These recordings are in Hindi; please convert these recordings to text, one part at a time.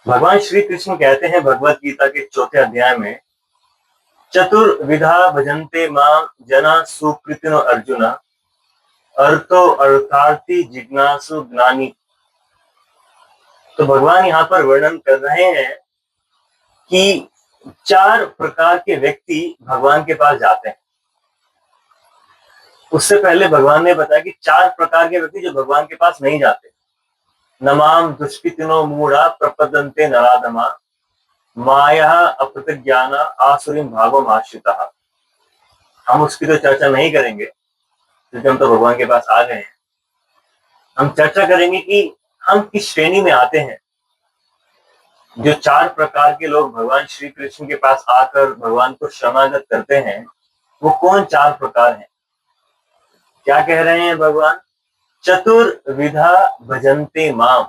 भगवान श्री कृष्ण कहते हैं भगवत गीता के चौथे अध्याय में, चतुर्विधा भजन्ते मां जना सुकृतिनो अर्जुन, अर्थो अर्थार्थी जिज्ञासु ज्ञानी। तो भगवान यहाँ पर वर्णन कर रहे हैं कि चार प्रकार के व्यक्ति भगवान के पास जाते हैं। उससे पहले भगवान ने बताया कि चार प्रकार के व्यक्ति जो भगवान के पास नहीं जाते। नमाम दुष्कृतिनो मूढ़ा प्रपदन्ते नराधमा माया अप्रतिज्ञाना आसुरीम भावम आश्रिता। हम उसकी तो चर्चा नहीं करेंगे क्योंकि हम तो भगवान के पास आ गए हैं। हम चर्चा करेंगे कि हम किस श्रेणी में आते हैं। जो चार प्रकार के लोग भगवान श्री कृष्ण के पास आकर भगवान को शरणागत करते हैं, वो कौन चार प्रकार हैं। क्या कह रहे हैं भगवान? चतुर्विधा भजन्ते माम।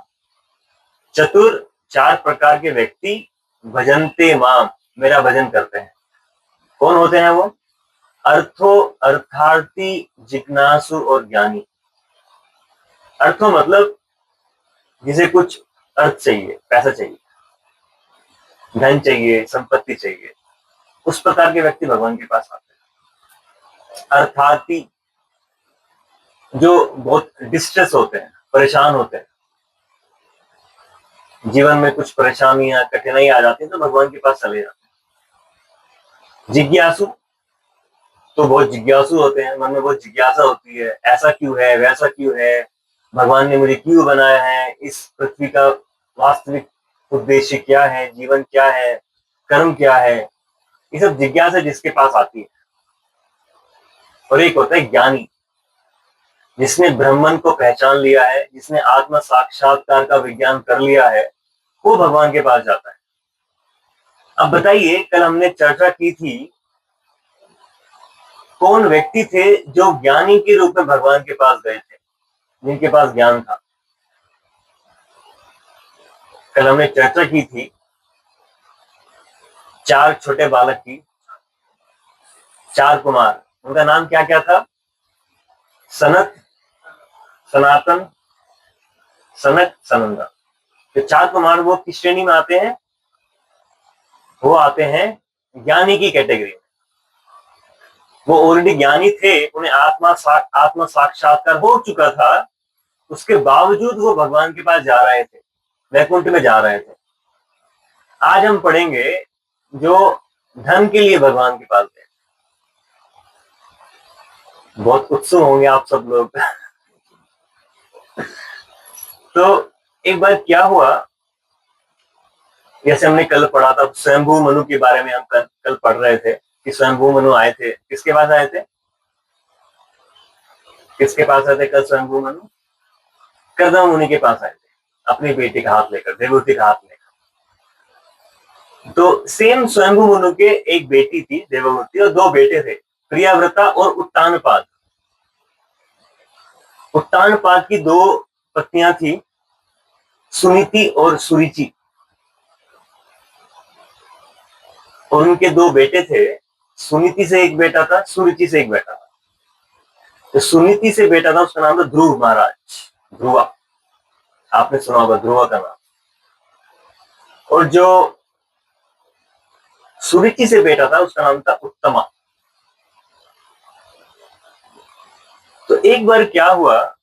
चतुर चार प्रकार के व्यक्ति भजन्ते माम, मेरा भजन करते हैं। कौन होते हैं वो? अर्थो अर्थार्थी जिज्ञासु और ज्ञानी। अर्थो मतलब जिसे कुछ अर्थ चाहिए, पैसा चाहिए, धन चाहिए, संपत्ति चाहिए, उस प्रकार के व्यक्ति भगवान के पास आते हैं। अर्थार्थी जो बहुत डिस्ट्रेस होते हैं, परेशान होते हैं, जीवन में कुछ परेशानियां कठिनाई आ जाती है तो भगवान के पास चले जाते हैं। जिज्ञासु तो बहुत जिज्ञासु होते हैं, मन में बहुत जिज्ञासा होती है, ऐसा क्यों है, वैसा क्यों है, भगवान ने मुझे क्यों बनाया है, इस पृथ्वी का वास्तविक उद्देश्य क्या है, जीवन क्या है, कर्म क्या है, ये सब जिज्ञासा जिसके पास आती है। और एक होता है ज्ञानी, जिसने ब्रह्मन को पहचान लिया है, जिसने आत्म साक्षात्कार का विज्ञान कर लिया है, वो भगवान के पास जाता है। अब बताइए, कल हमने चर्चा की थी कौन व्यक्ति थे जो ज्ञानी के रूप में भगवान के पास गए थे, जिनके पास ज्ञान था। कल हमने चर्चा की थी चार छोटे बालक की, चार कुमार। उनका नाम क्या क्या था? सनत, सनातन, सनक, सनंदन। तो चार कुमार वो किस श्रेणी में आते हैं? वो आते हैं ज्ञानी की कैटेगरी में। वो ऑलरेडी ज्ञानी थे, उन्हें आत्मा साक्षात्कार हो चुका था, उसके बावजूद वो भगवान के पास जा रहे थे, वैकुंठ में जा रहे थे। आज हम पढ़ेंगे जो धन के लिए भगवान के पास गए। बहुत उत्सुक होंगे आप सब लोग। तो एक बार क्या हुआ, जैसे हमने कल पढ़ा था स्वयंभू मनु के बारे में, हम कल पढ़ रहे थे कि स्वयंभू मनु आए थे। किसके पास आए थे? किसके पास आए थे कल स्वयंभू मनु? कर्दम मुनि के पास आए थे, अपनी बेटी का हाथ लेकर, देवहूति का हाथ लेकर। तो सेम स्वयंभू मनु के एक बेटी थी देवहूति, और दो बेटे थे, प्रियाव्रता और उत्तानपाद। उत्तानपाद की दो पत्नियां थी, सुनीति और सुरुचि, और उनके दो बेटे थे। सुनीति से एक बेटा था, सुरुचि से एक बेटा था। तो सुनीति से बेटा था, उसका नाम था ध्रुव महाराज, ध्रुवा। आपने सुना होगा ध्रुवा का नाम। और जो सुरुचि से बेटा था उसका नाम था उत्तमा। तो एक बार क्या हुआ,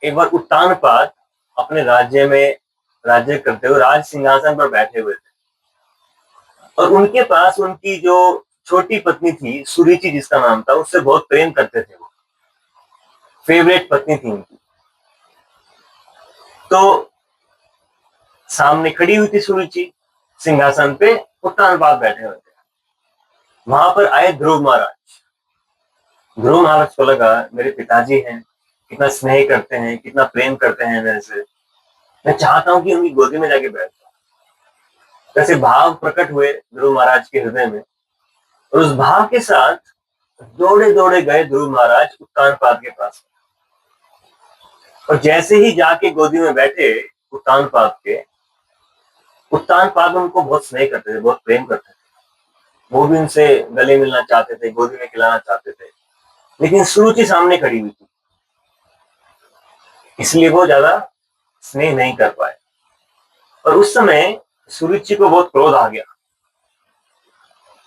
एक बार उत्तानपाद अपने राज्य में राज्य करते हुए राज सिंहासन पर बैठे हुए थे, और उनके पास उनकी जो छोटी पत्नी थी सुरुचि जिसका नाम था, उससे बहुत प्रेम करते थे। वो फेवरेट पत्नी थी उनकी। तो सामने खड़ी हुई थी सुरुचि सिंहासन पे, उत्तानपाद बैठे हुए थे। वहां पर आए ध्रुव महाराज। ध्रुव महाराज को लगा मेरे पिताजी हैं, कितना स्नेह करते हैं, कितना प्रेम करते हैं मेरे से, मैं चाहता हूं कि उनकी गोदी में जाके बैठ जाऊं। ऐसे भाव प्रकट हुए ध्रुव महाराज के हृदय में, और उस भाव के साथ दौड़े दौड़े गए ध्रुव महाराज उत्तानपाद के पास। और जैसे ही जाके गोदी में बैठे उत्तानपाद के, उत्तानपाद उनको बहुत स्नेह करते थे, बहुत प्रेम करते थे। वो भी उनसे गले मिलना चाहते थे, गोदी में खिलाना चाहते थे, लेकिन सुरुचि सामने खड़ी हुई थी, इसलिए वो ज्यादा स्नेह नहीं कर पाए। और उस समय सुरुचि को बहुत क्रोध आ गया,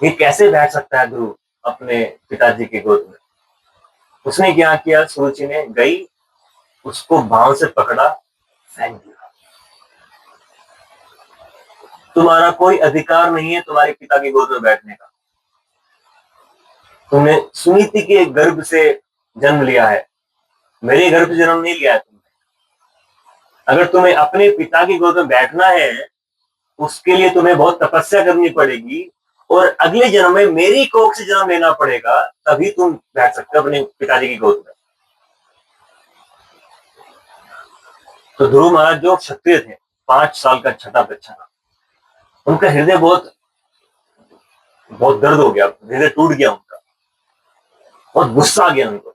ये कैसे बैठ सकता है ध्रुव अपने पिताजी की गोद में। उसने क्या किया, सुरुचि ने गई, उसको भाव से पकड़ा, फेंक दिया। तुम्हारा कोई अधिकार नहीं है तुम्हारे पिता की गोद में बैठने का। तुमने सुनीति के गर्भ से जन्म लिया है, मेरे गर्भ से जन्म नहीं लिया है तुमने। अगर तुम्हें अपने पिता की गोद में बैठना है, उसके लिए तुम्हें बहुत तपस्या करनी पड़ेगी और अगले जन्म में मेरी कोख से जन्म लेना पड़ेगा, तभी तुम बैठ सकते हो अपने पिताजी की गोद में। तो ध्रुव महाराज जो क्षत्रिय थे, 5 साल का छठा बच्चा था, उनका हृदय बहुत बहुत दर्द हो गया, हृदय टूट गया उनका, बहुत गुस्सा आ गया उनको।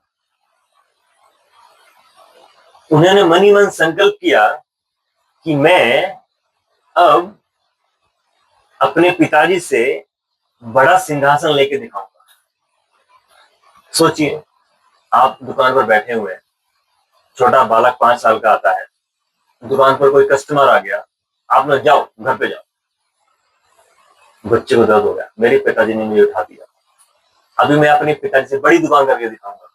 उन्होंने मन ही मन संकल्प किया कि मैं अब अपने पिताजी से बड़ा सिंहासन लेके दिखाऊंगा। सोचिए, आप दुकान पर बैठे हुए हैं, छोटा बालक 5 साल का आता है, दुकान पर कोई कस्टमर आ गया, आपने जाओ घर पे जाओ। बच्चे को दर्द हो गया, मेरे पिताजी ने मुझे उठा दिया, अभी मैं अपने पिताजी से बड़ी दुकान करके दिखाऊंगा।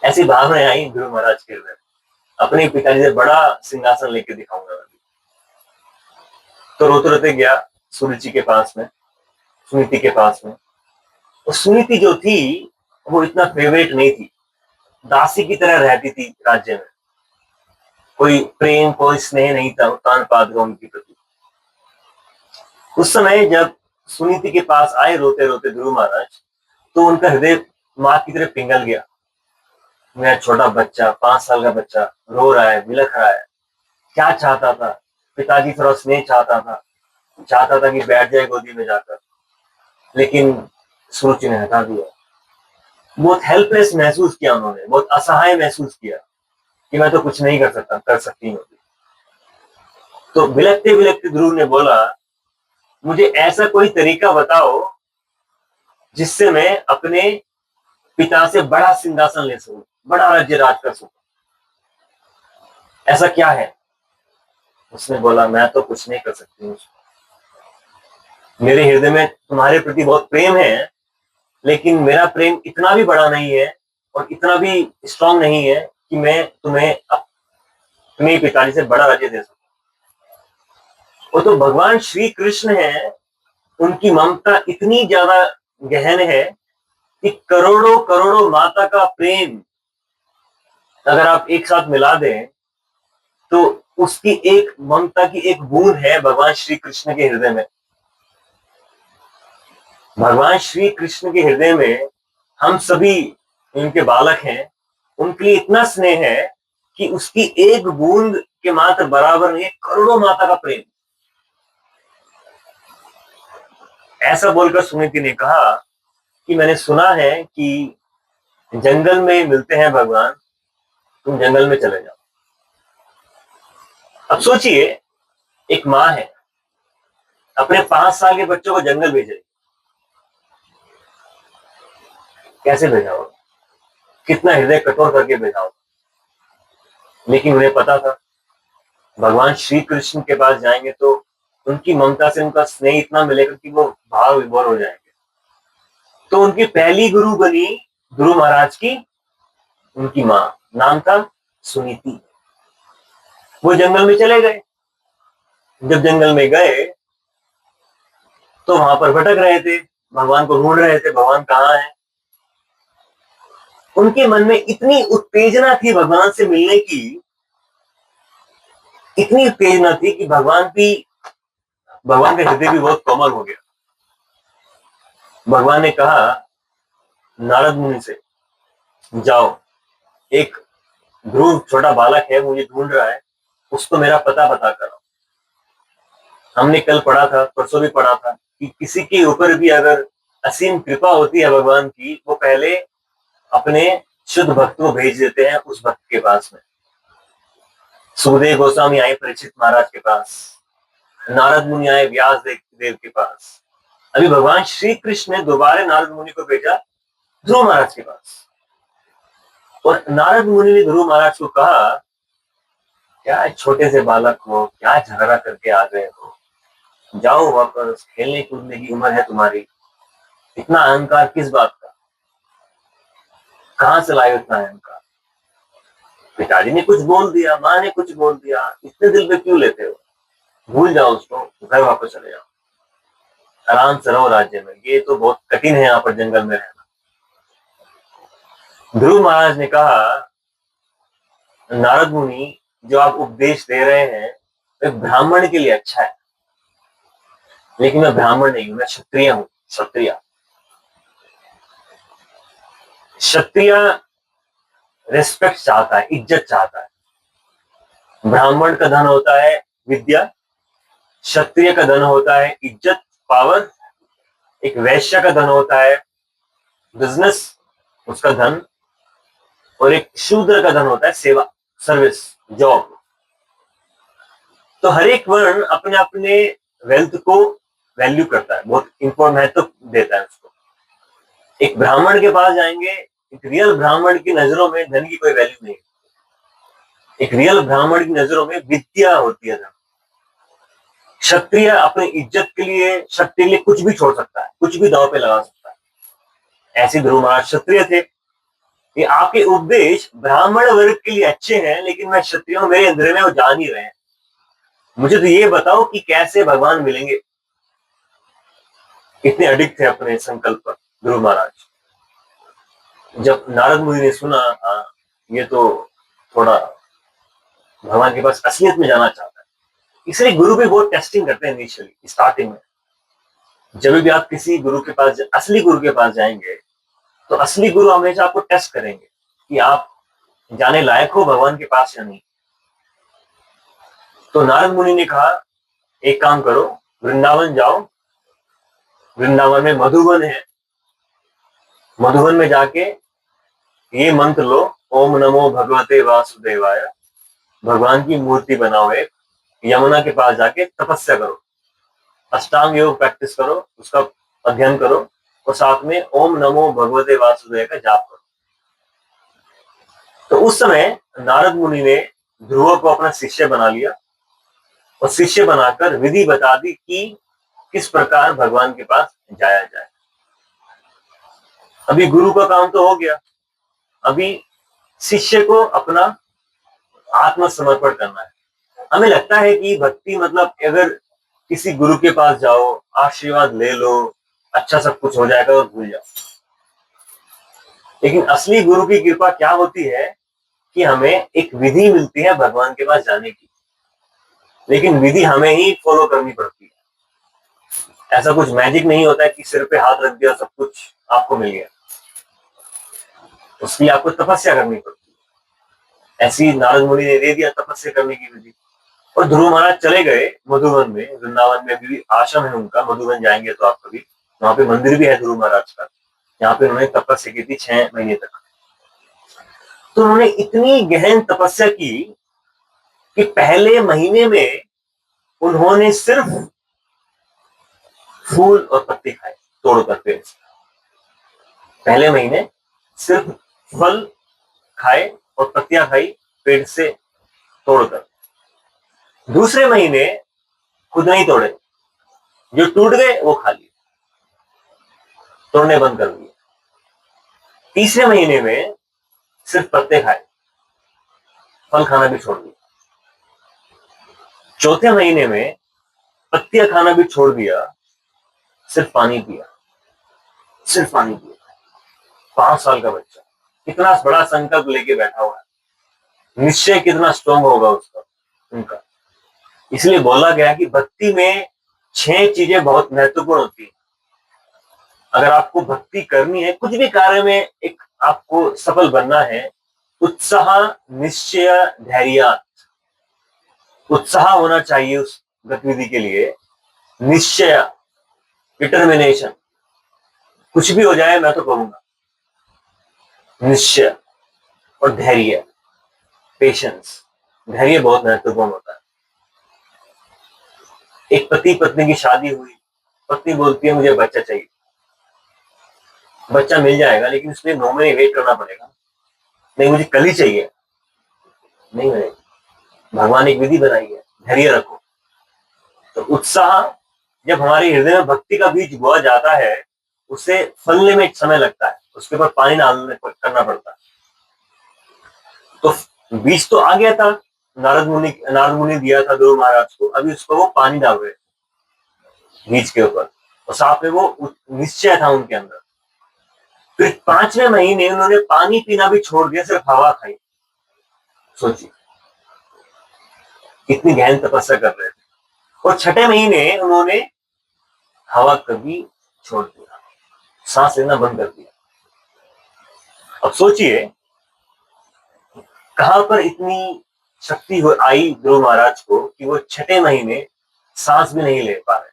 ऐसी भावनाएं आई ध्रुव महाराज के हृदय, अपने पिताजी से बड़ा सिंहासन लेके दिखाऊंगा। तो रोते रोते गया सुरुचि के पास में, सुनीति के पास में। और सुनीति जो थी वो इतना फेवरेट नहीं थी, दासी की तरह रहती थी राज्य में, कोई प्रेम कोई स्नेह नहीं था उत्तान पाद उनके प्रति। उस समय जब सुनीति के पास आए रोते रोते ध्रुव महाराज, तो उनका हृदय मां की तरह पिघल गया। मेरा छोटा बच्चा, 5 साल का बच्चा रो रहा है, बिलख रहा है, क्या चाहता था, पिताजी थोड़ा स्नेह चाहता था कि बैठ जाए गोदी में जाकर, लेकिन सुरुचि ने हटा दिया। बहुत हेल्पलेस महसूस किया उन्होंने, बहुत असहाय महसूस किया कि मैं तो कुछ नहीं कर सकती हूँ। तो बिलखते बिलखते ध्रुव ने बोला, मुझे ऐसा कोई तरीका बताओ जिससे मैं अपने पिता से बड़ा सिंहासन ले सकूं, बड़ा राज्य राज कर सकूं, ऐसा क्या है। उसने बोला, मैं तो कुछ नहीं कर सकती हूँ, मेरे हृदय में तुम्हारे प्रति बहुत प्रेम है, लेकिन मेरा प्रेम इतना भी बड़ा नहीं है और इतना भी स्ट्रांग नहीं है कि मैं तुम्हें अपने पिताजी से बड़ा राज्य दे सकूं। वो तो भगवान श्री कृष्ण है, उनकी ममता इतनी ज्यादा गहन है कि करोड़ों करोड़ों माता का प्रेम अगर आप एक साथ मिला दें, तो उसकी एक ममता की एक बूंद है भगवान श्री कृष्ण के हृदय में। भगवान श्री कृष्ण के हृदय में हम सभी उनके बालक हैं, उनके लिए इतना स्नेह है कि उसकी एक बूंद के मात्र बराबर नहीं, करोड़ों माता का प्रेम। ऐसा बोलकर सुनीति ने कहा कि मैंने सुना है कि जंगल में मिलते हैं भगवान, तुम जंगल में चले जाओ। अब सोचिए, एक माँ है, अपने 5 साल के बच्चों को जंगल भेजे, कैसे भेजा होगा, कितना हृदय कठोर करके भेजा होगा। लेकिन उन्हें पता था भगवान श्री कृष्ण के पास जाएंगे तो उनकी ममता से उनका स्नेह इतना मिलेगा कि वो भाव विभोर हो जाएंगे। तो उनकी पहली गुरु बनी ध्रुव महाराज की उनकी माँ, नाम था सुनीति। वो जंगल में चले गए। जब जंगल में गए तो वहां पर भटक रहे थे, भगवान को ढूंढ रहे थे, भगवान कहाँ है। उनके मन में इतनी उत्तेजना थी भगवान से मिलने की, इतनी उत्तेजना थी कि भगवान का हृदय भी बहुत कोमल हो गया। भगवान ने कहा नारद मुनि से, जाओ, एक ध्रुव छोटा बालक है, मुझे ढूंढ रहा है, उसको मेरा पता करो। हमने कल पढ़ा था, परसों भी पढ़ा था कि किसी के ऊपर भी अगर असीम कृपा होती है भगवान की, वो पहले अपने शुद्ध भक्त को भेज देते हैं उस भक्त के पास में। सुखदेव गोस्वामी आए परीक्षित महाराज के पास, नारद मुनि आए व्यास देव के पास, अभी भगवान श्री कृष्ण ने दोबारा नारद मुनि को भेजा ध्रुव महाराज के पास। और नारद मुनि ने ध्रुव महाराज को कहा क्या छोटे से बालक हो, क्या झगड़ा करके आ गए हो, जाओ वापस, खेलने कूदने की उम्र है तुम्हारी, इतना अहंकार किस बात का, कहाँ से लाए इतना अहंकार। पिताजी ने कुछ बोल दिया, माँ ने कुछ बोल दिया, इतने दिल पे क्यों लेते हो, भूल जाओ उसको, घर वापस चले जाओ, आराम से रहो राज्य में, ये तो बहुत कठिन है यहाँ पर जंगल में रहना। ध्रुव महाराज ने कहा, नारद मुनि जो आप उपदेश दे रहे हैं एक ब्राह्मण के लिए अच्छा है, लेकिन मैं ब्राह्मण नहीं हूं, मैं क्षत्रिय हूं। क्षत्रिय क्षत्रिय रिस्पेक्ट चाहता है, इज्जत चाहता है। ब्राह्मण का धन होता है विद्या, क्षत्रिय का धन होता है इज्जत, पावर। एक वैश्य का धन होता है बिजनेस, उसका धन। और एक शूद्र का धन होता है सेवा, सर्विस, जॉब। तो हर एक वर्ण अपने अपने वेल्थ को वैल्यू करता है, बहुत इंपॉर्टेंट महत्व देता है उसको। एक ब्राह्मण के पास जाएंगे, एक रियल ब्राह्मण की नजरों में धन की कोई वैल्यू नहीं। एक रियल ब्राह्मण की नजरों में विद्या होती है धन। क्षत्रिय अपनी इज्जत के लिए, शक्ति के लिए कुछ भी छोड़ सकता है, कुछ भी दांव पे लगा सकता है। ऐसे ध्रुव महाराज क्षत्रिय थे। ये आपके उपदेश ब्राह्मण वर्ग के लिए अच्छे हैं, लेकिन मैं क्षत्रिय हूं, मेरे अंदर में वो जान ही रहे हैं। मुझे तो ये बताओ कि कैसे भगवान मिलेंगे। इतने अडिक्ट थे अपने संकल्प पर ध्रुव महाराज। जब नारद मुनि ने सुना, हाँ ये तो थोड़ा भगवान के पास असलियत में जाना चाहता है, इसलिए गुरु भी बहुत टेस्टिंग करते हैं इनिशियली, स्टार्टिंग में। जब भी आप किसी गुरु के पास, असली गुरु के पास जाएंगे, तो असली गुरु हमेशा आपको टेस्ट करेंगे कि आप जाने लायक हो भगवान के पास या नहीं। तो नारद मुनि ने कहा, एक काम करो, वृंदावन जाओ, वृंदावन में मधुवन है, मधुवन में जाके ये मंत्र लो, ओम नमो भगवते वासुदेवाय। भगवान की मूर्ति बनाओ एक, यमुना के पास जाके तपस्या करो, अष्टांग योग प्रैक्टिस करो, उसका अध्ययन करो, और साथ में ओम नमो भगवते वासुदेव का जाप करो। तो उस समय नारद मुनि ने ध्रुव को अपना शिष्य बना लिया, और शिष्य बनाकर विधि बता दी कि किस प्रकार भगवान के पास जाया जाए। अभी गुरु का काम तो हो गया, अभी शिष्य को अपना आत्मसमर्पण करना है। हमें लगता है कि भक्ति मतलब अगर किसी गुरु के पास जाओ, आशीर्वाद ले लो, अच्छा सब कुछ हो जाएगा और भूल जाओ। लेकिन असली गुरु की कृपा क्या होती है कि हमें एक विधि मिलती है भगवान के पास जाने की, लेकिन विधि हमें ही फॉलो करनी पड़ती है। ऐसा कुछ मैजिक नहीं होता है कि सिर पे हाथ रख दिया सब कुछ आपको मिल गया, उसके लिए आपको तपस्या करनी पड़ती है। ऐसी नारद मुनि ने दे दिया तपस्या करने की विधि, और ध्रुव महाराज चले गए मधुवन में। वृंदावन में भी आश्रम है उनका, मधुवन जाएंगे तो आप कभी, वहां पे मंदिर भी है ध्रुव महाराज का, यहाँ पे उन्होंने तपस्या की थी 6 महीने तक। तो उन्होंने इतनी गहन तपस्या की कि पहले महीने में उन्होंने सिर्फ फूल और पत्ते खाए तोड़कर पेड़ से। पहले महीने सिर्फ फल खाए और पत्तियां खाई पेड़ से तोड़कर। दूसरे महीने खुद नहीं तोड़े, जो टूट गए वो खा लिए, तोड़ने बंद कर दिए। तीसरे महीने में सिर्फ पत्ते खाए, फल खाना भी छोड़ दिया। चौथे महीने में पत्तियां खाना भी छोड़ दिया, सिर्फ पानी पिया, सिर्फ पानी पिया। 5 साल का बच्चा कितना बड़ा संकल्प लेके बैठा हुआ है, निश्चय कितना स्ट्रांग होगा उसका, उनका। इसलिए बोला गया कि भक्ति में 6 चीजें बहुत महत्वपूर्ण होती है। अगर आपको भक्ति करनी है, कुछ भी कार्य में एक आपको सफल बनना है, उत्साह, निश्चय, धैर्य। उत्साह होना चाहिए उस गतिविधि के लिए, निश्चय, डिटर्मिनेशन, कुछ भी हो जाए मैं तो करूंगा, निश्चय, और धैर्य, पेशेंस। धैर्य बहुत महत्वपूर्ण होता है। एक पति पत्नी की शादी हुई, पत्नी बोलती है मुझे बच्चा चाहिए, बच्चा मिल जाएगा लेकिन उसमें 9 महीने वेट करना पड़ेगा, नहीं मुझे कल ही चाहिए, नहीं मिलेगा। भगवान एक विधि बनाई है, धैर्य रखो। तो उत्साह जब हमारे हृदय में भक्ति का बीज बोया जाता है, उसे फलने में समय लगता है, उसके ऊपर पानी डालने करना पड़ता है। तो बीज तो आ गया था, नारद मुनि दिया था ध्रुव महाराज को, अभी उसको वो पानी डाल रहे बीज के ऊपर, और साथ में वो निश्चय था उनके अंदर। फिर 5वें महीने उन्होंने पानी पीना भी छोड़ दिया, सिर्फ हवा खाई। सोचिए कितनी गहन तपस्या कर रहे थे। और 6ठे महीने उन्होंने हवा कभी छोड़ दिया, सांस लेना बंद कर दिया। अब सोचिए कहां पर इतनी शक्ति आई ध्रुव महाराज को कि वो 6ठे महीने सांस भी नहीं ले पा रहे,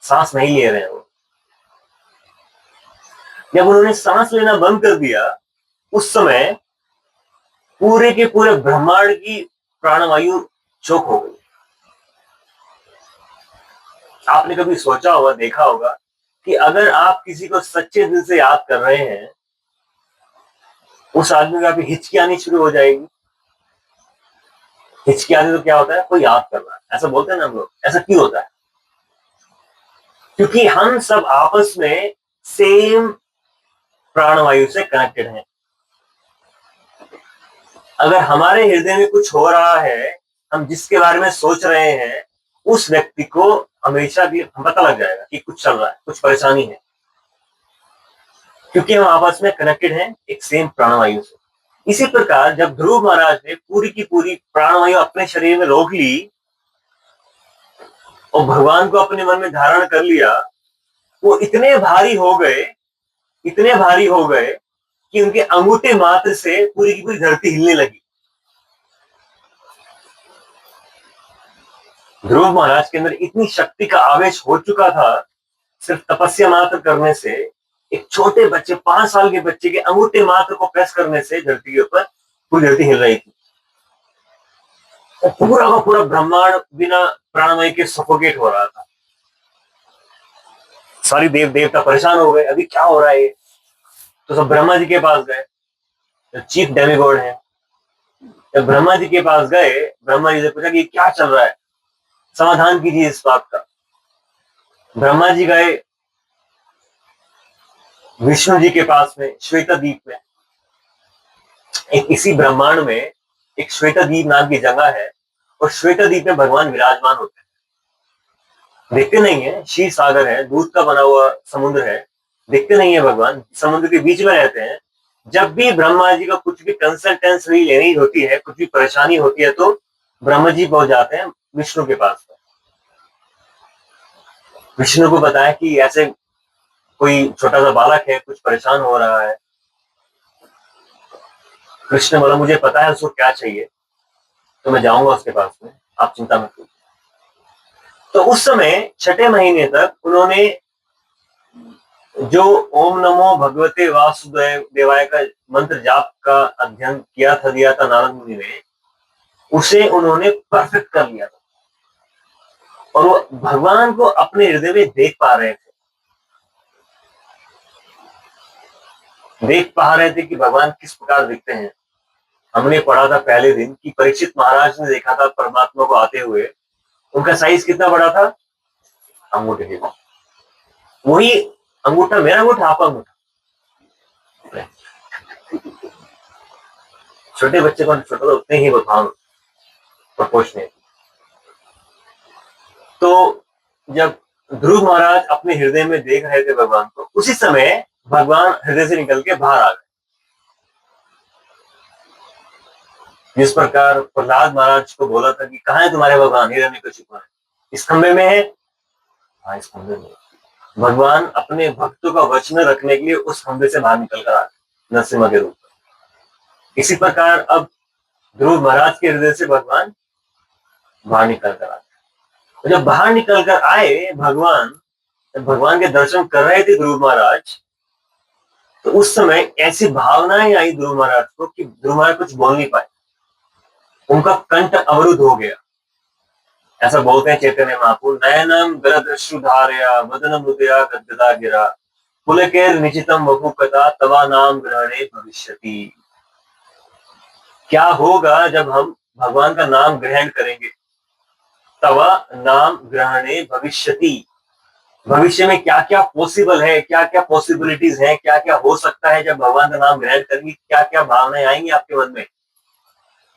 सांस नहीं ले रहे वो। जब उन्होंने सांस लेना बंद कर दिया, उस समय पूरे के पूरे ब्रह्मांड की प्राणवायु चोक हो गई। आपने कभी सोचा होगा, देखा होगा कि अगर आप किसी को सच्चे दिल से याद कर रहे हैं, उस आदमी को आपकी हिचकी आनी शुरू हो जाएगी। हिचकी आने तो क्या होता है, कोई याद कर रहा है, ऐसा बोलते हैं ना हम लोग। ऐसा क्यों होता है? क्योंकि हम सब आपस में सेम प्राणवायु से कनेक्टेड हैं। अगर हमारे हृदय में कुछ हो रहा है, हम जिसके बारे में सोच रहे हैं, उस व्यक्ति को हमेशा भी पता लग जाएगा कि कुछ चल रहा है, कुछ परेशानी है, क्योंकि हम आपस में कनेक्टेड हैं एक सेम प्राणवायु से। इसी प्रकार जब ध्रुव महाराज ने पूरी की पूरी प्राणवायु अपने शरीर में रोक ली और भगवान को अपने मन में धारण कर लिया, वो इतने भारी हो गए, इतने भारी हो गए कि उनके अंगूठे मात्र से पूरी की पूरी धरती हिलने लगी। ध्रुव महाराज के अंदर इतनी शक्ति का आवेश हो चुका था, सिर्फ तपस्या मात्र करने से। एक छोटे बच्चे, 5 साल के बच्चे के अंगूठे मात्र को प्रेस करने से धरती के ऊपर पूरी धरती हिल रही थी। और पूरा का पूरा ब्रह्मांड बिना प्राणवायु के सफोकेट हो रहा था। सारी देव देवता परेशान हो गए, अभी क्या हो रहा है। तो सब ब्रह्मा जी के पास गए, जो चीफ डेमिगॉड है। जब ब्रह्मा जी के पास गए, ब्रह्मा जी से पूछा कि क्या चल रहा है, समाधान कीजिए इस बात का। ब्रह्मा जी गए विष्णु जी के पास में, श्वेता द्वीप में। एक इसी ब्रह्मांड में एक श्वेता द्वीप नाम की जगह है, और श्वेता द्वीप में भगवान विराजमान होते हैं। देखते नहीं है, क्षीर सागर है, दूध का बना हुआ समुद्र है, देखते नहीं है भगवान, समुद्र के बीच में रहते हैं। जब भी ब्रह्मा जी का कुछ भी कंसल्टेंसी लेनी होती है, कुछ भी परेशानी होती है, तो ब्रह्मा जी पहुंच जाते हैं विष्णु के पास। विष्णु को बताया कि ऐसे कोई छोटा सा बालक है, कुछ परेशान हो रहा है। कृष्ण बोला मुझे पता है उसको क्या चाहिए, तो मैं जाऊंगा उसके पास में, आप चिंता मत कीजिए। तो उस समय 6ठे महीने तक उन्होंने जो ओम नमो भगवते वासुदेवाय का मंत्र जाप का अध्ययन दिया था नारद मुनि ने, उसे उन्होंने परफेक्ट कर लिया था। और वो भगवान को अपने हृदय में देख पा रहे थे, कि भगवान किस प्रकार दिखते हैं। हमने पढ़ा था पहले दिन कि परीक्षित महाराज ने देखा था परमात्मा को आते हुए, उनका साइज कितना बड़ा था, अंगूठे के। वही अंगूठा, मेरा अंगूठा, आपका अंगूठा। छोटे बच्चे को छोटा तो उतने ही भगवान प्रोपोर्शनल। तो जब ध्रुव महाराज अपने हृदय में देख रहे थे भगवान को, उसी समय भगवान हृदय से निकल के बाहर आ गए। जिस प्रकार प्रहलाद महाराज को बोला था कि कहाँ है तुम्हारे भगवान, हिरण्यकशिपु है, इस खंबे में है। हाँ, इस खंबे में। भगवान अपने भक्तों का वचन रखने के लिए उस खंबे से बाहर निकल कर आ गए नरसिम्हा के रूप में। इसी प्रकार अब ध्रुव महाराज के हृदय से भगवान बाहर निकल कर आ गए। जब बाहर निकल कर आए भगवान, जब भगवान के दर्शन कर रहे थे ध्रुव महाराज, तो उस समय ऐसी भावनाएं आई ध्रुव महाराज को कि ध्रुव महाराज कुछ बोल नहीं पाए, उनका कंठ अवरुद्ध हो गया। ऐसा बोलते हैं चैतन्य महाप्रभु, नयनम गलदश्रुधारया वदनम हृदया गद्गदा गिरा पुलकेर निचितम वपुकथा तवा नाम ग्रहणे भविष्यति। क्या होगा जब हम भगवान का नाम ग्रहण करेंगे, तव नाम ग्रहणे भविष्यति, भविष्य में क्या क्या पॉसिबल है, क्या क्या पॉसिबिलिटीज है, क्या क्या हो सकता है जब भगवान का नाम ग्रहण करेंगे, क्या क्या भावनाएं आएंगी आपके मन में।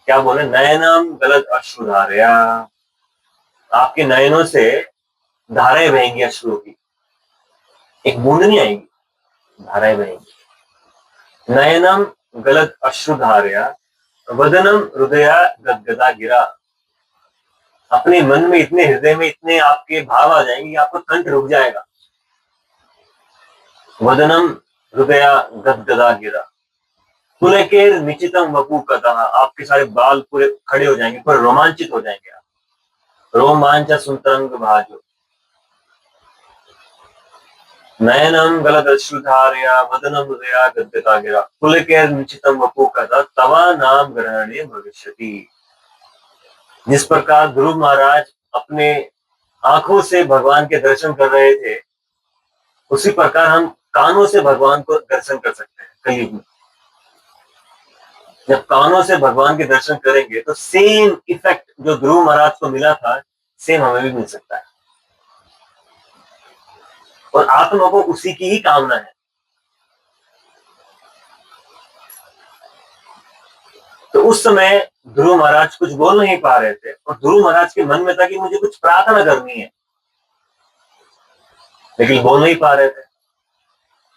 क्या बोले, नयनम गलत अश्रुधारया, आपके नयनों से धाराएं बहेंगी अश्रुओं की, एक बूंद नहीं आएगी, धाराएं बहेंगी। नयनम गलत अश्रुधारया वदनम हृदया गदगदा गिरा, अपने मन में इतने, हृदय में इतने आपके भाव आ जाएंगे कि आपका कंठ रुक जाएगा। वदनम हृदया गदगदा गिरा, पुलकेर निचितम वपु कतः, आपके सारे बाल पूरे खड़े हो जाएंगे, पूरे रोमांचित हो जाएंगे आप। रोमांच सुतरंग भाजो, नयनम गलत अश्रुधारया वदनम हृदया गदगदा गिरा, पुलकेर निचितम वपु कतः तवा नाम ग्रहणे भविष्यति। जिस प्रकार ध्रुव महाराज अपने आंखों से भगवान के दर्शन कर रहे थे, उसी प्रकार हम कानों से भगवान को दर्शन कर सकते हैं कलयुग में। जब कानों से भगवान के दर्शन करेंगे तो सेम इफेक्ट जो ध्रुव महाराज को मिला था, सेम हमें भी मिल सकता है। और आत्मा को उसी की ही कामना है। तो उस समय ध्रुव महाराज कुछ बोल नहीं पा रहे थे, और ध्रुव महाराज के मन में था कि मुझे कुछ प्रार्थना करनी है, लेकिन बोल नहीं पा रहे थे।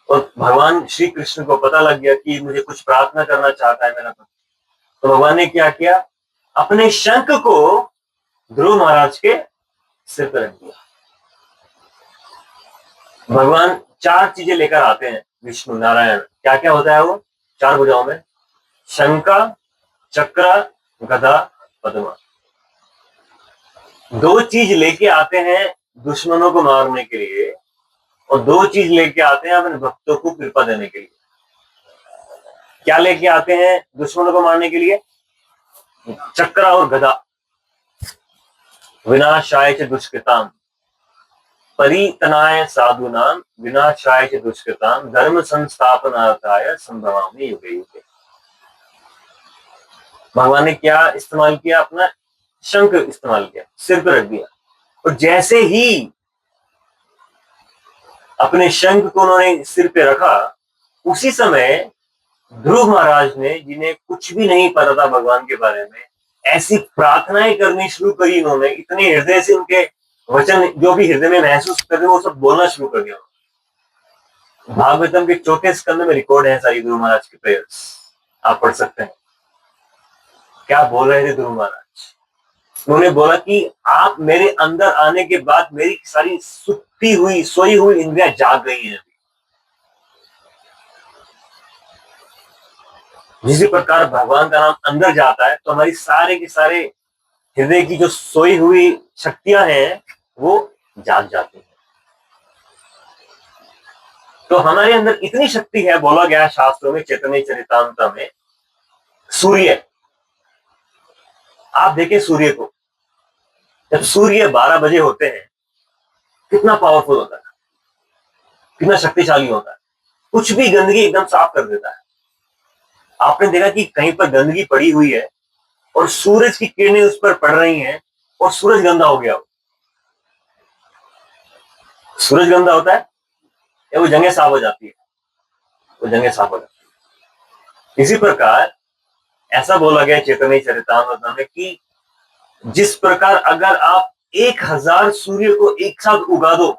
और भगवान श्री कृष्ण को पता लग गया कि मुझे कुछ प्रार्थना करना चाहता है मेरा पुत्र। तो भगवान ने क्या किया, अपने शंख को ध्रुव महाराज के सिर पर रख दिया। भगवान चार चीजें लेकर आते हैं, विष्णु नारायण, क्या क्या होता है वो चार भुजाओं में, शंका, चक्र, गदा, पद्मा। दो चीज लेके आते हैं दुश्मनों को मारने के लिए, और दो चीज लेके आते हैं अपने भक्तों को कृपा देने के लिए। क्या लेके आते हैं दुश्मनों को मारने के लिए, चक्र और गदा। विनाशाय च दुष्कृताम परितनाय साधुनाम विनाशाय च दुष्कृताम धर्म संस्थापनार्थाय संभवामि युगे युगे। भगवान ने क्या इस्तेमाल किया, अपना शंख इस्तेमाल किया, सिर पर रख दिया। और जैसे ही अपने शंख को उन्होंने सिर पे रखा, उसी समय ध्रुव महाराज ने, जिन्हें कुछ भी नहीं पता था भगवान के बारे में, ऐसी प्रार्थनाएं करनी शुरू करी इन्होंने, इतने हृदय से उनके वचन जो भी हृदय में महसूस कर रहे वो सब बोलना शुरू कर दिया। भागवतम के चौथे स्कंद में रिकॉर्ड है सारी ध्रुव महाराज की प्रेयर्स, आप पढ़ सकते हैं। क्या बोल रहे थे ध्रुव महाराज, उन्होंने बोला कि आप मेरे अंदर आने के बाद मेरी सारी सुती हुई सोई हुई इंद्रियां जाग गई हैं। जिस प्रकार भगवान का नाम अंदर जाता है तो हमारी सारे के सारे हृदय की जो सोई हुई शक्तियां हैं वो जाग जाती हैं। तो हमारे अंदर इतनी शक्ति है, बोला गया शास्त्रों में, चैतन्य चरितामृत में, सूर्य, आप देखें सूर्य को, जब सूर्य 12 बजे होते हैं कितना पावरफुल होता है, कितना शक्तिशाली होता है, कुछ भी गंदगी एकदम साफ कर देता है। आपने देखा कि कहीं पर गंदगी पड़ी हुई है और सूरज की किरणें उस पर पड़ रही हैं और सूरज गंदा हो गया, सूरज गंदा होता है या वो जगह साफ हो जाती है, वो जगह साफ हो जाती है। इसी प्रकार ऐसा बोला गया चैतन्य चरितामृत में कि जिस प्रकार अगर आप 1000 सूर्य को एक साथ उगा दो,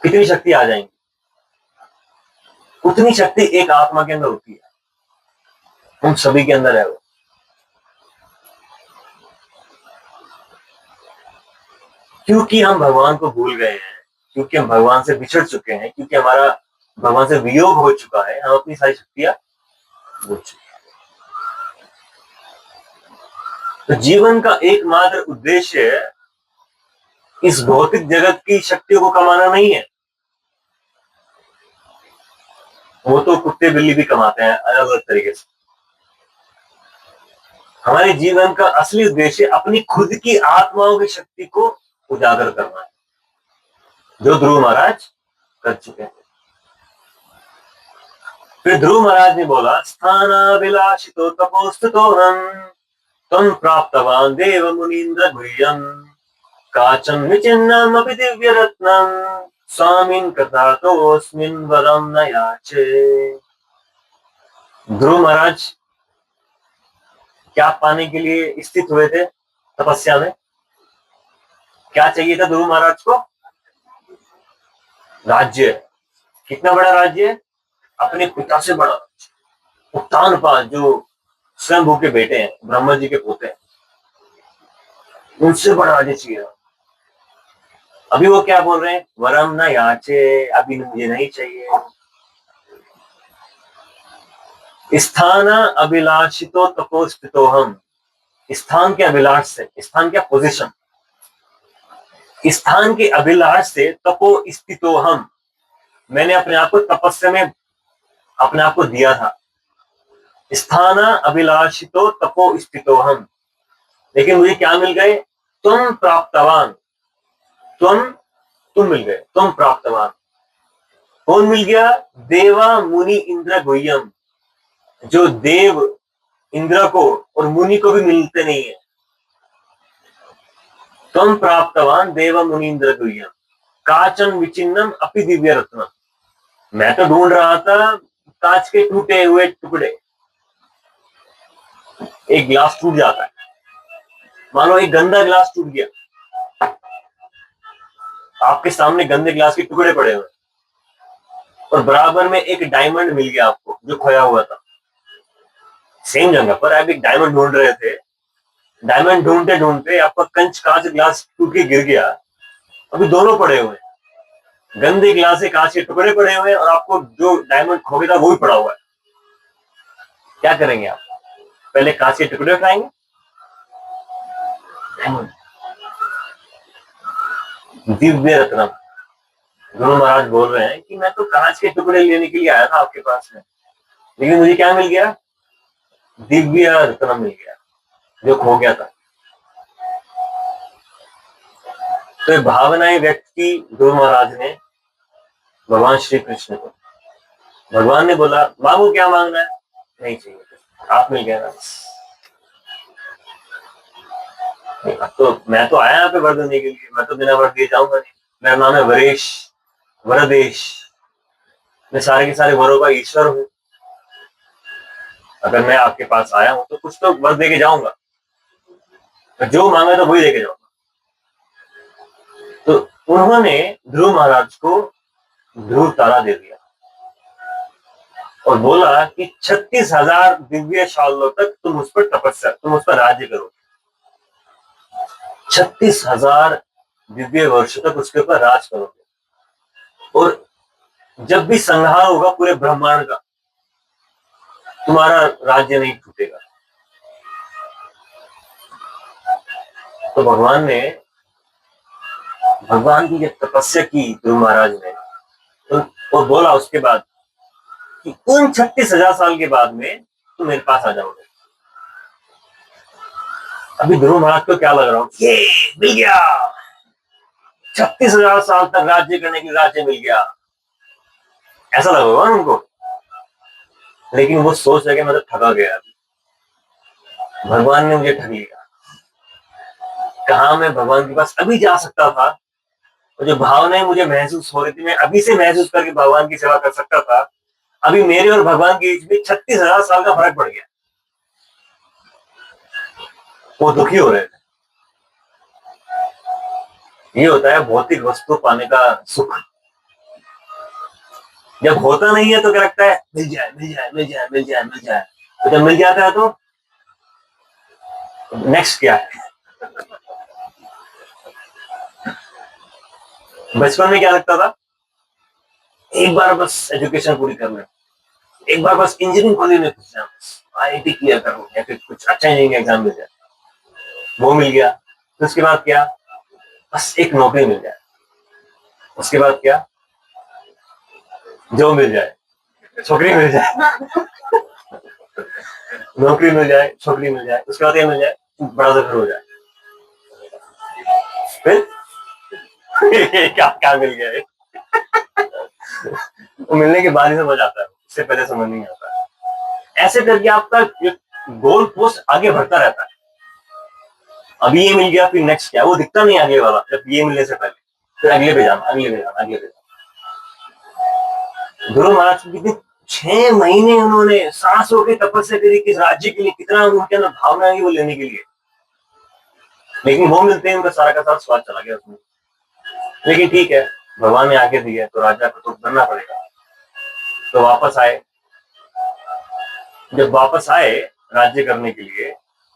कितनी शक्ति आ जाएंगी, उतनी शक्ति एक आत्मा के अंदर होती है, हम सभी के अंदर है वो। क्योंकि हम भगवान को भूल गए हैं, क्योंकि हम भगवान से बिछड़ चुके हैं, क्योंकि हमारा भगवान से वियोग हो चुका है, हम अपनी सारी शक्तियां भूल चुके हैं। तो जीवन का एकमात्र उद्देश्य इस भौतिक जगत की शक्तियों को कमाना नहीं है। वो तो कुत्ते बिल्ली भी कमाते हैं अलग अलग तरीके से। हमारे जीवन का असली उद्देश्य अपनी खुद की आत्माओं की शक्ति को उजागर करना है, जो ध्रुव महाराज कर चुके हैं। फिर ध्रुव महाराज ने बोला, स्थानाभिलाषितो तपोस्थितो हम त्वं प्राप्तवान देव मुनीन्द्र गुह्यम काचन विचिन्नमपि दिव्य रत्नम स्वामिन् कृतार्थोऽस्मिन् वरम न याचे। ध्रुव महाराज क्या पाने के लिए स्थित हुए थे तपस्या में? क्या चाहिए था ध्रुव महाराज को? राज्य। कितना बड़ा राज्य? अपने पिता से बड़ा। उत्तानपाद जो स्वयं के बेटे हैं, ब्रह्मा जी के पोते हैं, उनसे बड़ा राज्य चाहिए। अभी वो क्या बोल रहे हैं? वरम न याचे, अभी मुझे नहीं चाहिए। स्थान अभिलाषितो तपोस्थितो हम। स्थान के अभिलाष से, स्थान क्या? पोजीशन। स्थान के अभिलाष से तपो स्थितो हम, मैंने अपने आप को तपस्या में अपने आप को दिया था। स्थान अभिलाषितो तपो स्थितो हम, लेकिन मुझे क्या मिल गए? तुम प्राप्तवान। तुम मिल गए, तुम प्राप्तवान। कौन मिल गया? देवा मुनि इंद्र गुह्यम, जो देव इंद्र को और मुनि को भी मिलते नहीं है। तुम प्राप्तवान देव मुनि इंद्र गुह्यम काचन विचिन्नम अपि दिव्य रत्नम। मैं तो ढूंढ रहा था कांच के टूटे हुए टुकड़े। एक गिलास टूट जाता है, मानो एक गंदा गिलास टूट गया, आपके सामने गंदे गिलास के टुकड़े पड़े हुए और बराबर में एक डायमंड मिल गया आपको जो खोया हुआ था। सेम जगह पर आप एक डायमंड ढूंढ रहे थे, डायमंड ढूंढते ढूंढते आपका कांच गिलास टूट के गिर गया। अभी दोनों पड़े हुए हैं, गंदे गिलास से कांच के टुकड़े पड़े हुए हैं और आपको जो डायमंड खो गया था वो भी पड़ा हुआ है। क्या करेंगे आप? पहले कांच के टुकड़े उठाएंगे? दिव्य रत्नम। गुरु महाराज बोल रहे हैं कि मैं तो कांच के टुकड़े लेने के लिए आया था आपके पास में, लेकिन मुझे क्या मिल गया? दिव्य रत्नम मिल गया जो खो गया था। तो भावनाएं व्यक्त की गुरु महाराज ने भगवान श्री कृष्ण को। भगवान ने बोला, मांगो, क्या मांगना है? नहीं चाहिए, आप मिल गया ना। अब तो मैं तो आया यहाँ पे वर देने के लिए, मैं तो बिना वर दिए जाऊंगा नहीं। मेरा नाम है वरेश, वरदेश। मैं सारे के सारे वरों का ईश्वर हूं। अगर मैं आपके पास आया हूं तो कुछ तो वर दे के जाऊंगा, जो मांगा तो वही दे के जाऊंगा। तो उन्होंने ध्रुव महाराज को ध्रुव तारा दे दिया और बोला कि 36,000 दिव्य सालों तक तुम उस पर तपस्या, तुम उस पर राज्य करोगे। 36,000 दिव्य वर्ष तक उसके ऊपर राज करोगे और जब भी संहार होगा पूरे ब्रह्मांड का, तुम्हारा राज्य नहीं टूटेगा। तो भगवान की जब तपस्या की ध्रुव महाराज ने, तो बोला उसके बाद कि उन 36,000 साल के बाद में तुम मेरे पास आ जाओगे। अभी ध्रुव महाराज को क्या लग रहा हो? ये मिल गया, 36,000 साल तक राज्य करने के लिए राज्य मिल गया, ऐसा लगा होगा उनको। लेकिन वो सोच रहे कि मैं तो ठगा गया, भगवान ने मुझे ठग लिया। कहा मैं भगवान के पास अभी जा सकता था और जो भावनाएं मुझे महसूस हो रही थी मैं अभी से महसूस करके भगवान की सेवा कर सकता था। अभी मेरे और भगवान के बीच में 36,000 साल का फर्क पड़ गया। वो दुखी हो रहे थे। ये होता है भौतिक वस्तु पाने का सुख। जब होता नहीं है तो क्या लगता है? मिल जाए मिल जाए मिल जाए मिल जाए मिल जाए। तो जब मिल जाता है तो नेक्स्ट क्या है? बचपन में क्या लगता था? एक बार बस एजुकेशन पूरी कर ले, एक बार बस इंजीनियरिंग कॉलेज में घुस जाए, IIT क्लियर करो या फिर कुछ अच्छा इंजीनियरिंग एग्जाम मिल जाए। वो मिल गया, तो उसके बाद क्या? बस एक नौकरी मिल जाए। उसके बाद क्या? जो मिल जाए, छोकरी मिल जाए। नौकरी मिल जाए, छोकरी मिल जाए, उसके बाद क्या मिल जाए? बड़ा सा घर हो जाए। फिर क्या क्या मिल गया है? वो मिलने के बाद ही समझ आता है इससे पहले समझ नहीं आता। ऐसे करके आपका गोल पोस्ट आगे बढ़ता रहता है। अभी ये मिल गया, फिर नेक्स्ट क्या, वो दिखता नहीं आगे वाला, जब ये मिलने से पहले फिर अगले पे जाना, अगले पे जाना, अगले पे जाना। गुरु महाराज की कितनी 6 महीने उन्होंने सांस होकर तपस्या करी, किस राज्य के लिए, कितना उनके अंदर भावना है वो लेने के लिए, लेकिन वो मिलते हैं उनका सारा का सारा स्वाद चला गया उसमें। लेकिन ठीक है, भगवान ने आगे दिया तो राजा को तो करना पड़ेगा। तो वापस आए, जब वापस आए राज्य करने के लिए,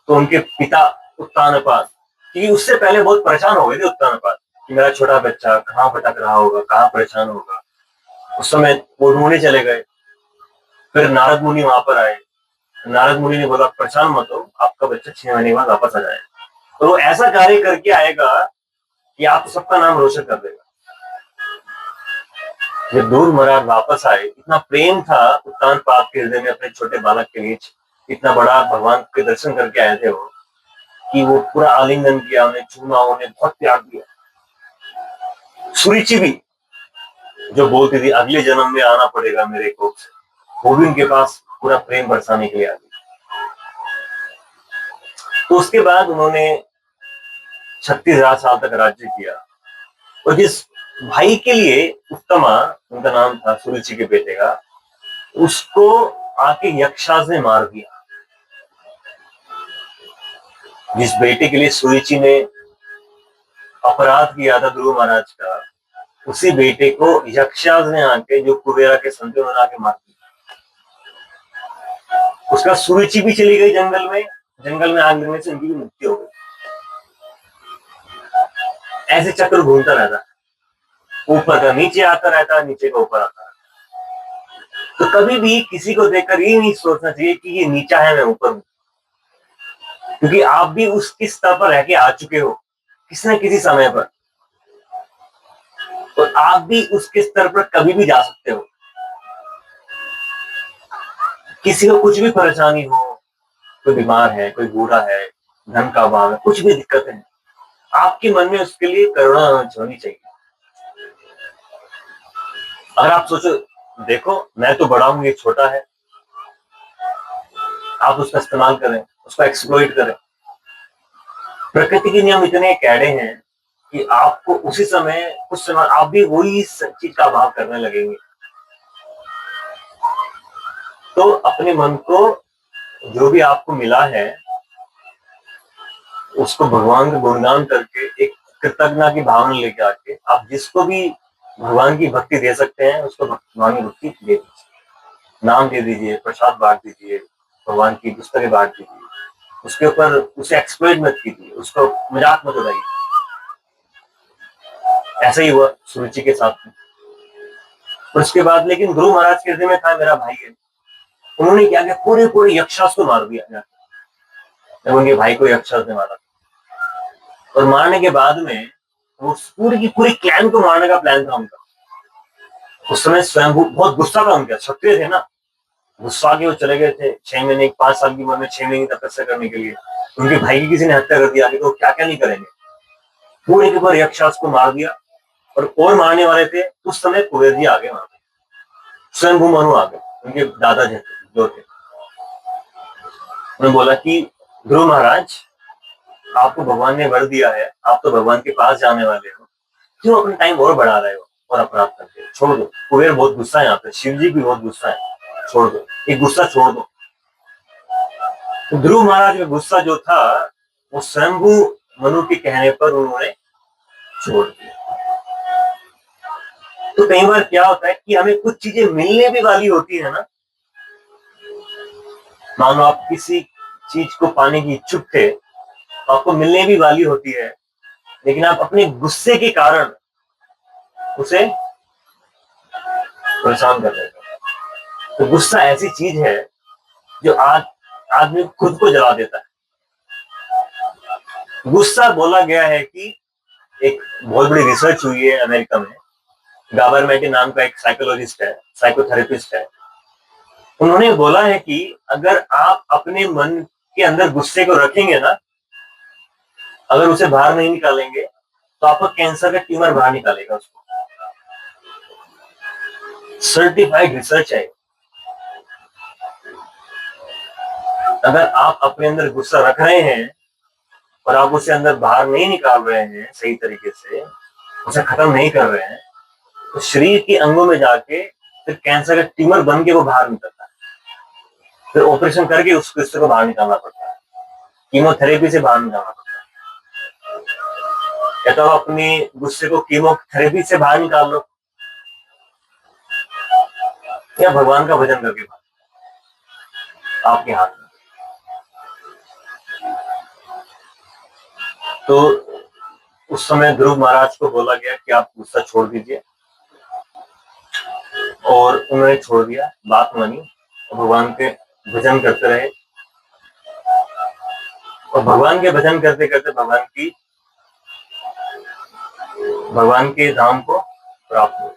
तो उनके पिता उत्तानपाद, क्योंकि उससे पहले बहुत परेशान हो गए थे उत्तानपाद कि मेरा छोटा बच्चा कहाँ भटक रहा होगा, कहाँ परेशान होगा। उस समय वो ढूंढने चले गए। फिर नारद मुनि वहां पर आए। नारद मुनि ने बोला परेशान मत हो, आपका बच्चा 6 महीने बाद वापस आ जाए, तो वो ऐसा कार्य करके आएगा कि आप सबका नाम रोशन कर देगा। जब ध्रुव महाराज वापस आए, इतना प्रेम था उत्तानपाद के हृदय में अपने छोटे बालक के लिए, इतना बड़ा भगवान के दर्शन करके आए थे वो, कि वो पूरा आलिंगन किया, उन्हें चूमा, उन्हें बहुत प्यार दिया। सुरुचि भी जो बोलती थी अगले जन्म में आना पड़ेगा मेरे को, वो भी उनके पास पूरा प्रेम बरसाने के लिए आ गई। तो उसके बाद उन्होंने 36,000 साल तक राज्य किया। और जिस भाई के लिए उत्तमा, उनका नाम था सुरुचि के बेटे का, उसको आके यक्षास ने मार दिया। जिस बेटे के लिए सुरुचि ने अपराध किया था ध्रुव महाराज का, उसी बेटे को यक्षास ने आके, जो कुबेरा के संत, उन्होंने आके मार दिया। उसका सुरुचि भी चली गई जंगल में, जंगल में आग लगने से उनकी भी मृत्यु हो गई। ऐसे चक्र घूमता रहता, ऊपर का नीचे आता रहता, नीचे का ऊपर आता रहता। तो कभी भी किसी को देखकर ये नहीं सोचना चाहिए कि ये नीचा है, मैं ऊपर हूं, क्योंकि आप भी उसके स्तर पर रह के आ चुके हो किसी न किसी समय पर, और आप भी उसके स्तर पर कभी भी जा सकते हो। किसी को कुछ भी परेशानी हो, कोई बीमार है, कोई बूढ़ा है, धन का अभाव है, कुछ भी दिक्कत है, आपके मन में उसके लिए करुणा होनी चाहिए। अगर आप सोचो देखो मैं तो बड़ा हूं, ये छोटा है, आप उसका इस्तेमाल करें, उसका एक्सप्लॉइट करें। प्रकृति के नियम इतने कैड़े हैं कि आपको उसी समय, उस समय आप भी वही चीज का अभाव करने लगेंगे। तो अपने मन को, जो भी आपको मिला है, उसको भगवान का गुणगान करके, एक कृतज्ञता की भावना लेके आके, आप जिसको भी भगवान की भक्ति दे सकते हैं उसको भगवान की भक्ति दे दीजिए। नाम दे दीजिए, प्रसाद बांट दीजिए, भगवान की पुस्तकें बांट दीजिए, उसके ऊपर उसे एक्सप्लॉइट मत कीजिए, उसको मजाक मत उड़ाइए। ऐसा ही हुआ सुरुचि के साथ में। उसके बाद लेकिन गुरु महाराज के हृदय में था मेरा भाई है, उन्होंने क्या किया, पूरे पूरे यक्षास को मार दिया। जब उनके भाई को यक्षास ने मारा, और मारने के बाद में वो पूरी की पूरी क्लैन को मारने का प्लान था उनका। उस समय स्वयं बहुत गुस्सा था उनका, क्षत्रिय थे ना, गुस्सा के वो चले गए थे 6 महीने, 5 साल की उम्र में 6 महीने तपस्या करने के लिए। उनके भाई की किसी ने हत्या कर दिया, तो क्या क्या नहीं करेंगे। पूरे के पूरे यक्षास को मार दिया, और मारने वाले थे उस समय कुबेर जी आगे, वहां पे स्वयं मनु आ गए, उनके दादा जो थे। उन्होंने बोला कि ध्रुव महाराज, आपको भगवान ने वर दिया है, आप तो भगवान के पास जाने वाले हो, क्यों अपना टाइम और बढ़ा रहे हो और अपराध करते हो, छोड़ दो। कुबेर बहुत गुस्सा है, यहाँ पे शिव जी भी बहुत गुस्सा है, छोड़ दो, एक गुस्सा छोड़ दो। तो ध्रुव महाराज का गुस्सा जो था वो स्वयंभू मनु के कहने पर उन्होंने छोड़ दिया। तो कई बार क्या होता है कि हमें कुछ चीजें मिलने भी वाली होती है ना, मान लो आप किसी चीज को पाने की इच्छुक थे, आपको मिलने भी वाली होती है, लेकिन आप अपने गुस्से के कारण उसे परेशान कर देते हैं। तो गुस्सा ऐसी चीज है जो आदमी खुद को जला देता है। गुस्सा बोला गया है कि, एक बहुत बड़ी रिसर्च हुई है अमेरिका में, गाबरमेटी नाम का एक साइकोलॉजिस्ट है, साइकोथेरेपिस्ट है, उन्होंने बोला है कि अगर आप अपने मन के अंदर गुस्से को रखेंगे ना, अगर उसे बाहर नहीं निकालेंगे, तो आपका कैंसर का ट्यूमर बाहर निकालेगा उसको। सर्टिफाइड रिसर्च है। अगर आप अपने अंदर गुस्सा रख रहे हैं और आप उसे अंदर बाहर नहीं निकाल रहे हैं सही तरीके से, उसे खत्म नहीं कर रहे हैं, तो शरीर के अंगों में जाके फिर कैंसर का ट्यूमर बन के वो बाहर निकलता है। फिर ऑपरेशन करके उस गुस्से को बाहर निकालना पड़ता है, कीमोथेरेपी से बाहर निकालना पड़ता है। या तो आप अपनी गुस्से को कीमोथेरेपी से बाहर निकाल लो, या भगवान का भजन करके बाहर, आपके हाथ में। तो उस समय ध्रुव महाराज को बोला गया कि आप गुस्सा छोड़ दीजिए, और उन्होंने छोड़ दिया, बात मानी और भगवान के भजन करते रहे, और भगवान के भजन करते करते भगवान के धाम को प्राप्त हुए।